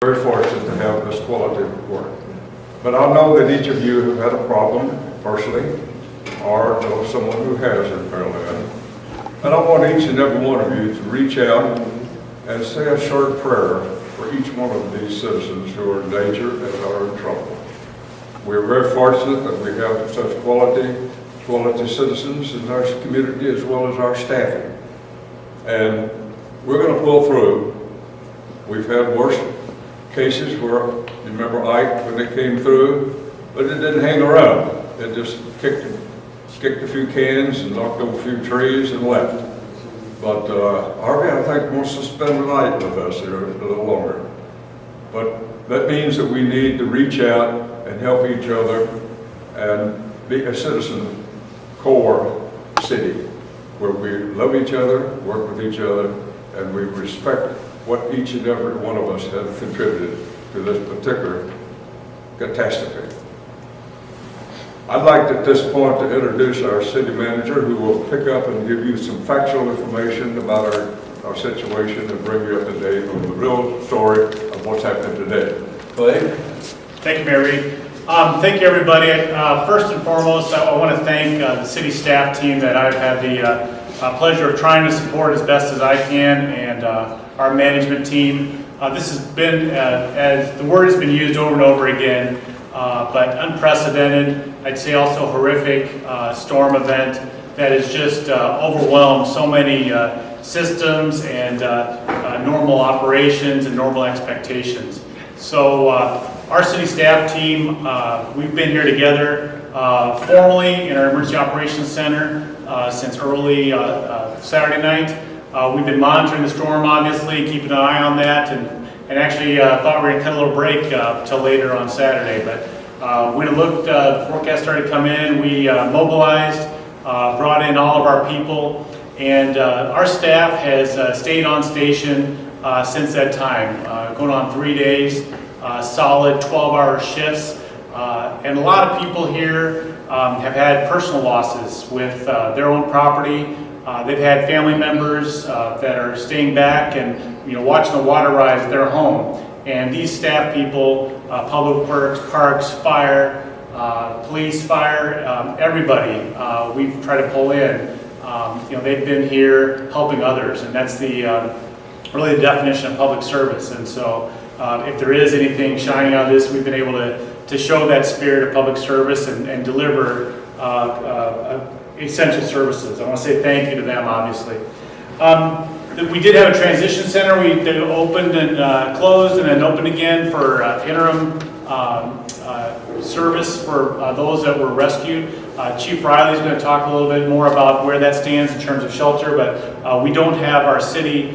Very fortunate to have this quality of work. But I know that each of you have had a problem personally, or know someone who has in Pearland. And I want each and every one of you to reach out and say a short prayer for each one of these citizens who are in danger and are in trouble. We're very fortunate that we have such quality citizens in our community as well as our staffing. And we're going to pull through. We've had worse cases where, you remember Ike when they came through, but it didn't hang around. It just kicked a few cans and knocked over a few trees and left. But Harvey, I think, wants to spend the night with us here a little longer. But that means that we need to reach out and help each other and be a citizen core city where we love each other, work with each other, and we respect what each and every one of us have contributed to this particular catastrophe. I'd like at this point to introduce our city manager, who will pick up and give you some factual information about our situation and bring you up to date on the real story of what's happening today. Clay? Thank you, Mayor Reed. Thank you, everybody. First and foremost, I want to thank the city staff team that I've had the pleasure of trying to support as best as I can, and our management team. This has been, as the word has been used over and over again, but unprecedented, I'd say also horrific storm event that has just overwhelmed so many systems and normal operations and normal expectations. So our city staff team, we've been here together formally in our Emergency Operations Center since early Saturday night. We've been monitoring the storm, obviously, keeping an eye on that, and actually thought we were going to cut a little break till later on Saturday. But when it looked, the forecast started to come in, we mobilized, brought in all of our people, and our staff has stayed on station since that time, going on 3 days, solid 12-hour shifts. And a lot of people here have had personal losses with their own property. They've had family members that are staying back and watching the water rise at their home. And these staff people, public works, parks, fire, police, fire, everybody, we've tried to pull in. They've been here helping others, and that's really the definition of public service. And so if there is anything shining out of this, we've been able to show that spirit of public service and deliver essential services. I want to say thank you to them, obviously. We did have a transition center. We opened and closed and then opened again for interim service for those that were rescued. Chief Riley is going to talk a little bit more about where that stands in terms of shelter, but we don't have our city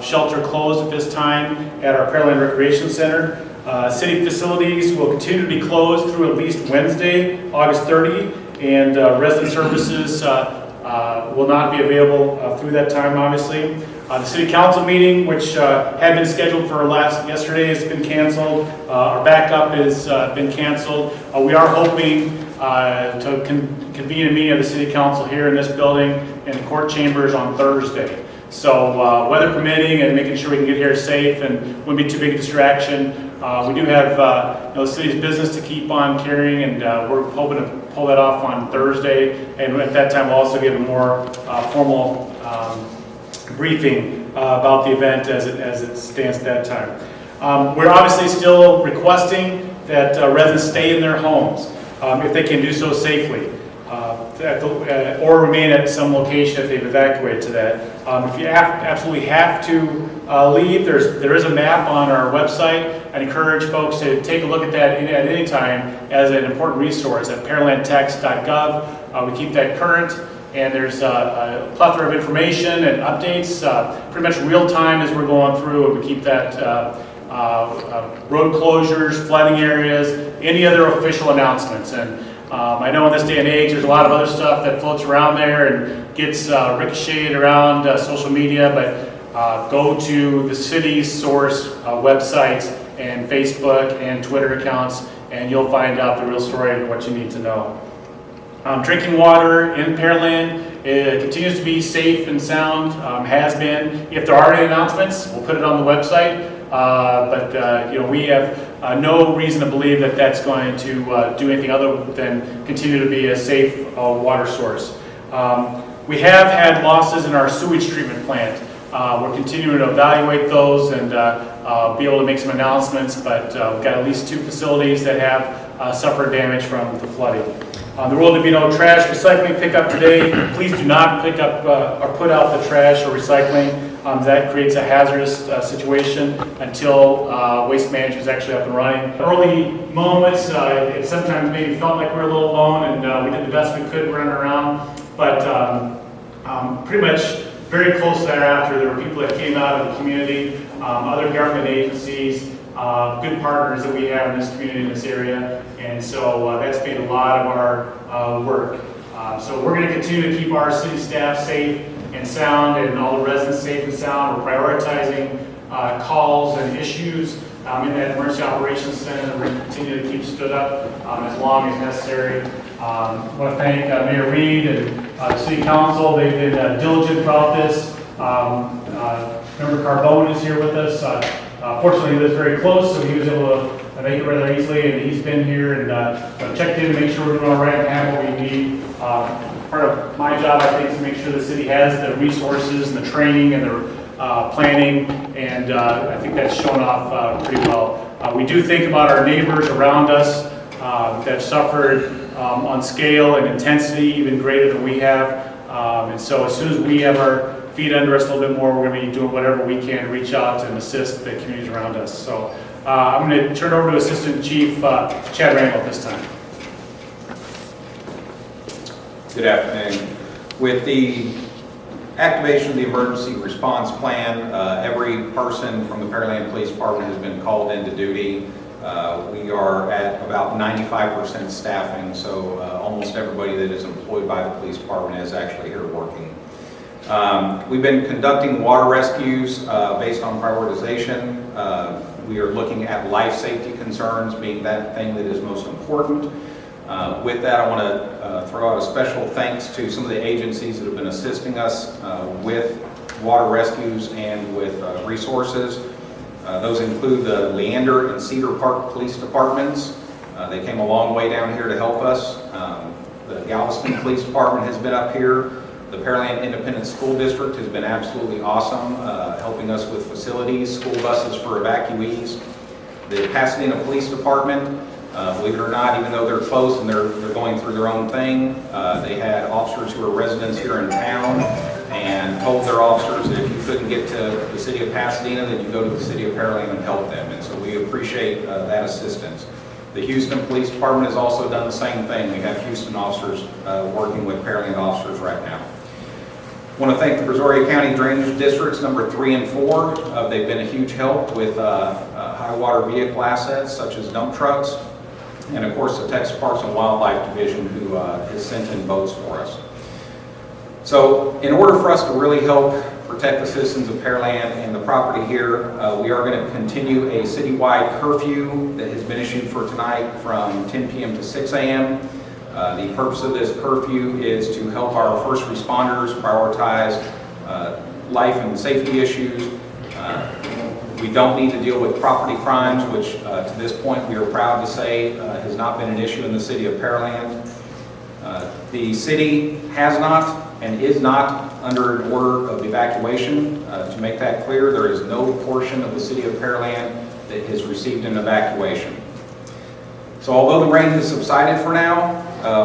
shelter closed at this time at our Pearland Recreation Center. City facilities will continue to be closed through at least Wednesday, August 30, and resident services will not be available through that time, obviously. The city council meeting, which had been scheduled for yesterday, has been canceled. Our backup has been canceled. We are hoping to convene a meeting of the city council here in this building in the court chambers on Thursday. So weather permitting and making sure we can get here safe and wouldn't be too big a distraction. We do have the city's business to keep on carrying, and we're hoping to pull that off on Thursday. And at that time, we'll also give a more formal briefing about the event as it stands at that time. We're obviously still requesting that residents stay in their homes if they can do so safely. Or remain at some location if they've evacuated to that. If you absolutely have to leave, there is a map on our website. I'd encourage folks to take a look at that at any time as an important resource at pearlandtext.gov. We keep that current, and there's a plethora of information and updates, pretty much real time as we're going through, and we keep that road closures, flooding areas, any other official announcements. And I know in this day and age there's a lot of other stuff that floats around there and gets ricocheted around social media, but go to the city's source websites and Facebook and Twitter accounts, and you'll find out the real story and what you need to know. Drinking water in Pearland continues to be safe and sound, has been. If there are any announcements, we'll put it on the website. We have no reason to believe that that's going to do anything other than continue to be a safe water source. We have had losses in our sewage treatment plant. We're continuing to evaluate those and be able to make some announcements, but we've got at least 2 facilities that have suffered damage from the flooding. There will be no trash recycling pickup today. Please do not pick up or put out the trash or recycling. That creates a hazardous situation until waste management is actually up and running. Early moments, it sometimes maybe felt like we were a little alone, and we did the best we could running around, but pretty much very close thereafter, there were people that came out of the community, other government agencies, good partners that we have in this community, in this area, and so that's made a lot of our work. So we're going to continue to keep our city staff safe and sound, and all the residents safe and sound. We're prioritizing calls and issues in that emergency operations center. We're going to continue to keep stood up as long as necessary. I want to thank Mayor Reed and the City Council. They've been diligent throughout this. Member Carbone is here with us. Fortunately, he lives very close, so he was able to make it rather easily, and he's been here and checked in to make sure we're doing all right and have what we need. Part of my job, I think, is to make sure the city has the resources and the training and the planning, and I think that's shown off pretty well. We do think about our neighbors around us that have suffered on scale and intensity even greater than we have, and so as soon as we have our feet under us a little bit more, we're going to be doing whatever we can to reach out and assist the communities around us. So I'm going to turn it over to Assistant Chief Chad Randall at this time. Good afternoon. With the activation of the emergency response plan, every person from the Pearland Police Department has been called into duty. We are at about 95% staffing, so almost everybody that is employed by the police department is actually here working. We've been conducting water rescues based on prioritization. We are looking at life safety concerns being that thing that is most important. With that, I want to throw out a special thanks to some of the agencies that have been assisting us with water rescues and with resources. Those include the Leander and Cedar Park Police Departments. They came a long way down here to help us. The Galveston Police Department has been up here. The Pearland Independent School District has been absolutely awesome, helping us with facilities, school buses for evacuees. The Pasadena Police Department, believe it or not, even though they're close and they're going through their own thing, they had officers who are residents here in town and told their officers that if you couldn't get to the city of Pasadena, then you go to the city of Pearland and help them. And so we appreciate that assistance. The Houston Police Department has also done the same thing. We have Houston officers working with Pearland officers right now. I want to thank the Brazoria County Drainage Districts number 3 and 4. They've been a huge help with high water vehicle assets such as dump trucks. And of course the Texas Parks and Wildlife Division who has sent in boats for us. So in order for us to really help protect the citizens of Pearland and the property here, we are going to continue a citywide curfew that has been issued for tonight from 10 p.m. to 6 a.m. The purpose of this curfew is to help our first responders prioritize life and safety issues. We don't need to deal with property crimes, which to this point we are proud to say has not been an issue in the city of Pearland. The city has not and is not under an order of evacuation. To make that clear, there is no portion of the city of Pearland that has received an evacuation. So although the rain has subsided for now,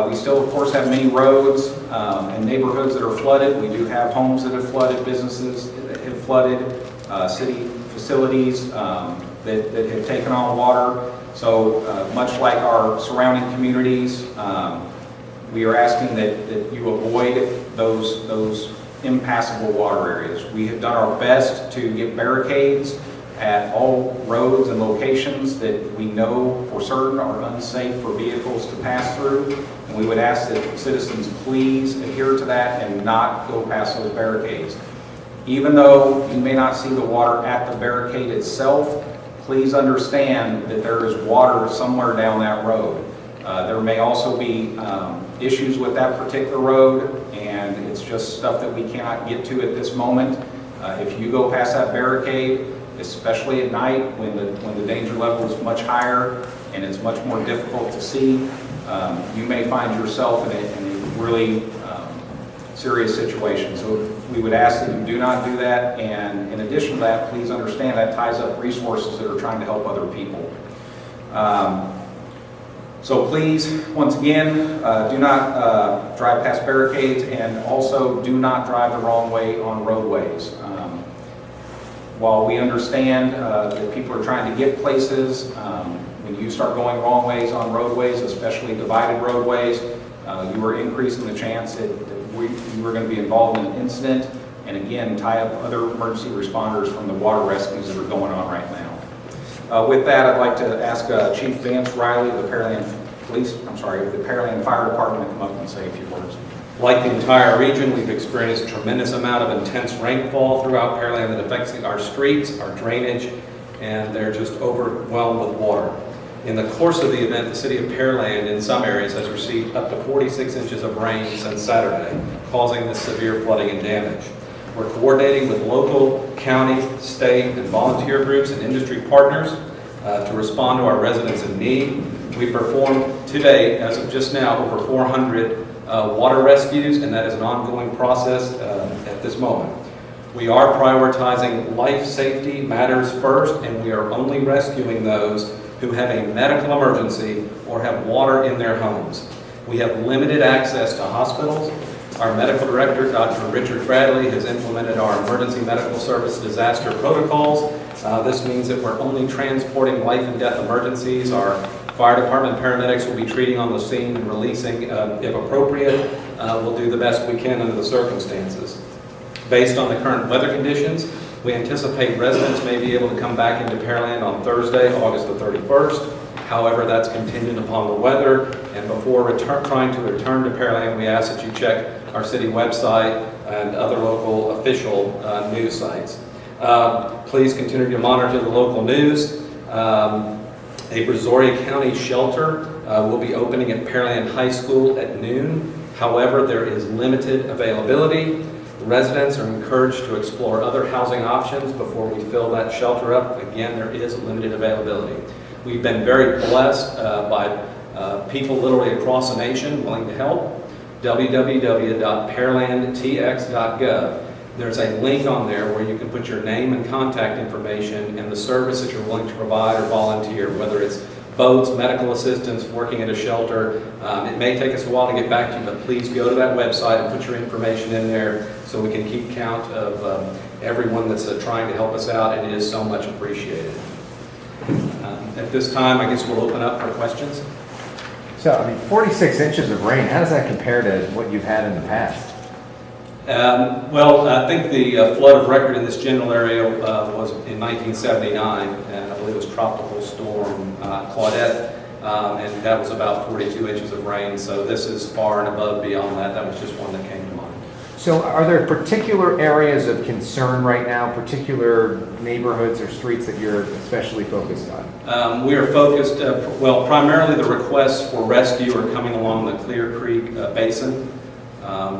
we still of course have many roads and neighborhoods that are flooded. We do have homes that have flooded, businesses that have flooded, city facilities that have taken on water. So much like our surrounding communities, we are asking that you avoid those impassable water areas. We have done our best to get barricades at all roads and locations that we know for certain are unsafe for vehicles to pass through. And we would ask that citizens please adhere to that and not go past those barricades. Even though you may not see the water at the barricade itself, please understand that there is water somewhere down that road. There may also be issues with that particular road, and it's just stuff that we cannot get to at this moment. If you go past that barricade, especially at night when the danger level is much higher and it's much more difficult to see. You may find yourself in a really serious situation. So we would ask that you do not do that, and in addition to that, please understand that ties up resources that are trying to help other people. So please, once again, do not drive past barricades, and also do not drive the wrong way on roadways. While we understand that people are trying to get places, when you start going wrong ways on roadways, especially divided roadways, you are increasing the chance that you are going to be involved in an incident, and again, tie up other emergency responders from the water rescues that are going on right now. With that, I'd like to ask Chief Vance Riley of the Pearland Fire Department to come up and say a few words. Like the entire region, we've experienced a tremendous amount of intense rainfall throughout Pearland that affects our streets, our drainage, and they're just overwhelmed with water. In the course of the event, the city of Pearland in some areas has received up to 46 inches of rain since Saturday, causing this severe flooding and damage. We're coordinating with local, county, state, and volunteer groups and industry partners to respond to our residents in need. We performed today, as of just now, over 400 water rescues, and that is an ongoing process at this moment. We are prioritizing life safety matters first, and we are only rescuing those who have a medical emergency or have water in their homes. We have limited access to hospitals. Our medical director, Dr. Richard Bradley, has implemented our emergency medical service disaster protocols. This means that we're only transporting life and death emergencies. Our fire department paramedics will be treating on the scene and releasing if appropriate. We'll do the best we can under the circumstances. Based on the current weather conditions, we anticipate residents may be able to come back into Pearland on Thursday, August the 31st. However, that's contingent upon the weather, and before trying to return to Pearland, we ask that you check our city website and other local official news sites. Please continue to monitor the local news. A Brazoria County shelter will be opening at Pearland High School at noon. However, there is limited availability. Residents are encouraged to explore other housing options before we fill that shelter up. Again, there is limited availability. We've been very blessed by people literally across the nation willing to help. www.pearlandtx.gov. There's a link on there where you can put your name and contact information and the service that you're willing to provide or volunteer, whether it's boats, medical assistance, working at a shelter. It may take us a while to get back to you, but please go to that website and put your information in there so we can keep count of everyone that's trying to help us out. It is so much appreciated. At this time, I guess we'll open up for questions. So, I mean, 46 inches of rain, how does that compare to what you've had in the past? Well, I think the flood of record in this general area was in 1979, and I believe it was Tropical Storm Claudette, and that was about 42 inches of rain, so this is far and above beyond that. That was just one that came to mind. So are there particular areas of concern right now, particular neighborhoods or streets that you're especially focused on? We are focused, well, primarily the requests for rescue are coming along the Clear Creek Basin.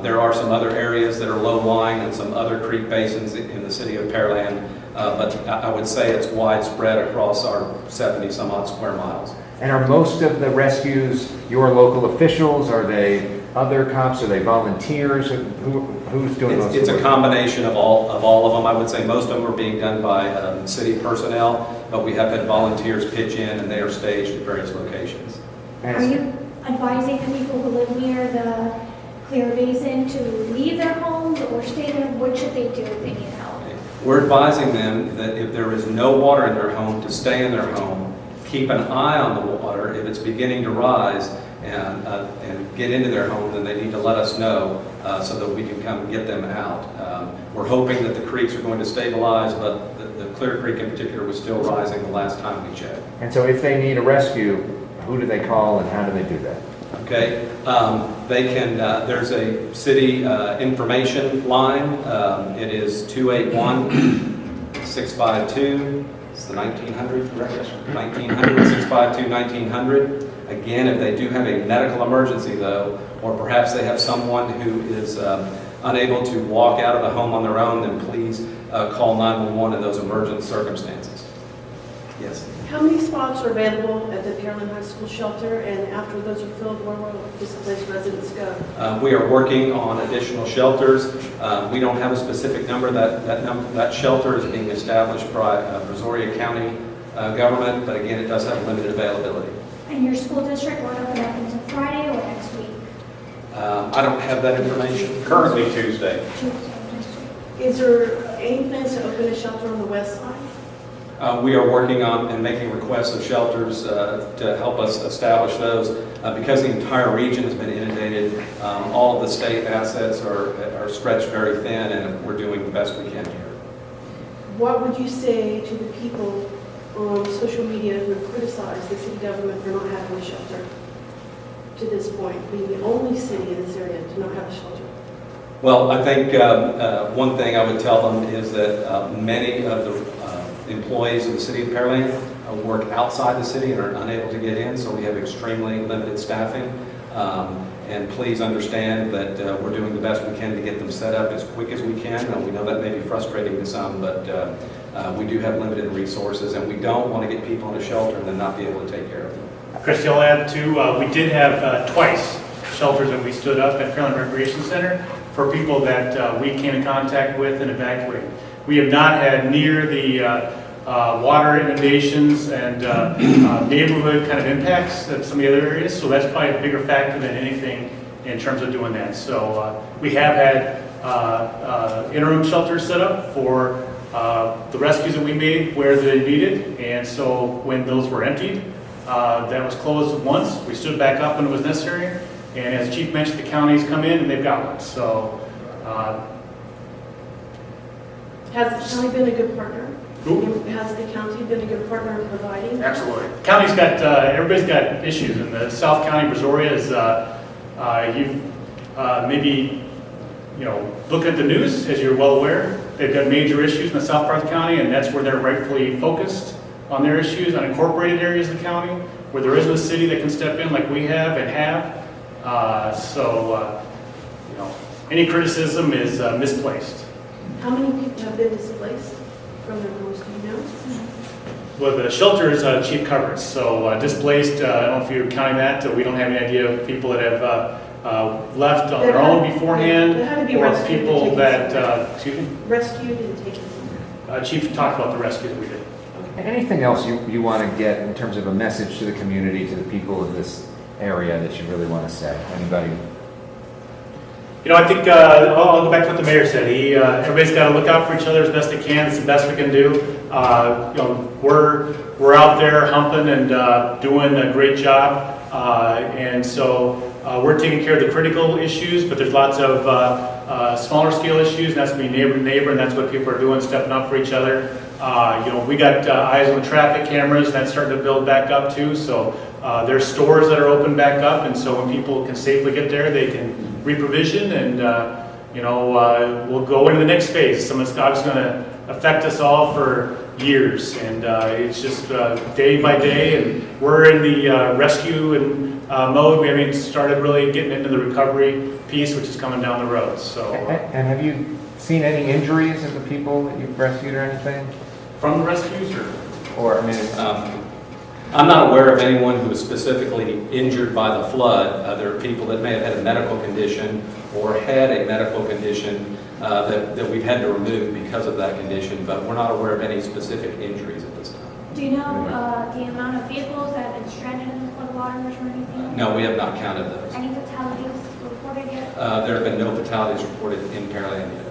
There are some other areas that are low-lying and some other creek basins in the city of Pearland, but I would say it's widespread across our 70-some-odd square miles. And are most of the rescues your local officials? Are they other cops? Are they volunteers? Who's doing most of the work? It's a combination of all of them. I would say most of them are being done by city personnel, but we have had volunteers pitch in, and they are staged at various locations. Are you advising the people who live near the Clear Basin to leave their homes or stay there? What should they do if they need help? We're advising them that if there is no water in their home, to stay in their home, keep an eye on the water. If it's beginning to rise and get into their home, then they need to let us know so that we can come get them out. We're hoping that the creeks are going to stabilize, but the Clear Creek in particular was still rising the last time we checked. And so if they need a rescue, who do they call and how do they do that? Okay, they can, there's a city information line. It is 281-652, it's the 1900, correct? 1900-652-1900. Again, if they do have a medical emergency though, or perhaps they have someone who is unable to walk out of the home on their own, then please call 911 in those emergent circumstances. Yes. How many spots are available at the Pearland High School shelter, and after those are filled, where will displaced residents go? We are working on additional shelters. We don't have a specific number. That shelter is being established by Brazoria County government, but again, it does have limited availability. And your school district won't open up until Friday or next week? I don't have that information. Currently Tuesday. Tuesday next week. Is there any plans to open a shelter on the west side? We are working on and making requests of shelters to help us establish those. Because the entire region has been inundated, all of the state assets are stretched very thin, and we're doing the best we can here. What would you say to the people on social media who have criticized the city government for not having a shelter to this point, being the only city in this area to not have a shelter? Well, I think one thing I would tell them is that many of the employees of the city of Pearland work outside the city and are unable to get in, so we have extremely limited staffing. And please understand that we're doing the best we can to get them set up as quick as we can. And we know that may be frustrating to some, but we do have limited resources, and we don't want to get people in a shelter and then not be able to take care of them. Christy, I'll add too, we did have twice shelters that we stood up at Pearland Recreation Center for people that we came in contact with and evacuated. We have not had near the water inundations and neighborhood kind of impacts of some of the other areas, so that's probably a bigger factor than anything in terms of doing that. So we have had interim shelters set up for the rescues that we made where they needed, and so when those were emptied, that was closed once. We stood back up when it was necessary, and as Chief mentioned, the counties come in and they've got one. So Has the county been a good partner? Who? Has the county been a good partner in providing? Absolutely. County's got, everybody's got issues, and the South County, Brazoria is, you've maybe, look at the news, as you're well aware. They've got major issues in the south part of the county, and that's where they're rightfully focused on their issues, on incorporated areas of the county, where there isn't a city that can step in like we have and have. Any criticism is misplaced. How many people have been displaced from their homes, do you know? Well, the shelters, Chief covers, so displaced, I don't know if you're counting that, we don't have any idea of people that have left on their own beforehand, They had to be or rescued and people taken that, somewhere. excuse me? Rescued and taken somewhere. Chief talked about the rescue that we did. Anything else you want to get in terms of a message to the community, to the people of this area that you really want to say? Anybody? I think I'll go back to what the mayor said. Everybody's got to look out for each other as best they can. It's the best we can do. We're out there humping and doing a great job, and so we're taking care of the critical issues. But there's lots of smaller scale issues, and that's going to be neighbor to neighbor, and that's what people are doing, stepping up for each other. We got eyes on the traffic cameras, and that's starting to build back up too. So there's stores that are open back up, and so when people can safely get there, they can reprovision, and we'll go into the next phase. Some of this stuff is going to affect us all for years, and it's just day by day, and we're in the rescue and mode. We haven't started really getting into the recovery piece, which is coming down the road. So, And have you seen any injuries of the people that you've rescued or anything? from the rescues, Or, I mean, I'm not aware of anyone who was specifically injured by the flood. There are people that may have had a medical condition or had a medical condition that we've had to remove because of that condition, but we're not aware of any specific injuries at this time. Do you know the amount of vehicles that have been stranded in the floodwaters or anything? No, we have not counted those. Any fatalities reported yet? There have been no fatalities reported in Pearland yet.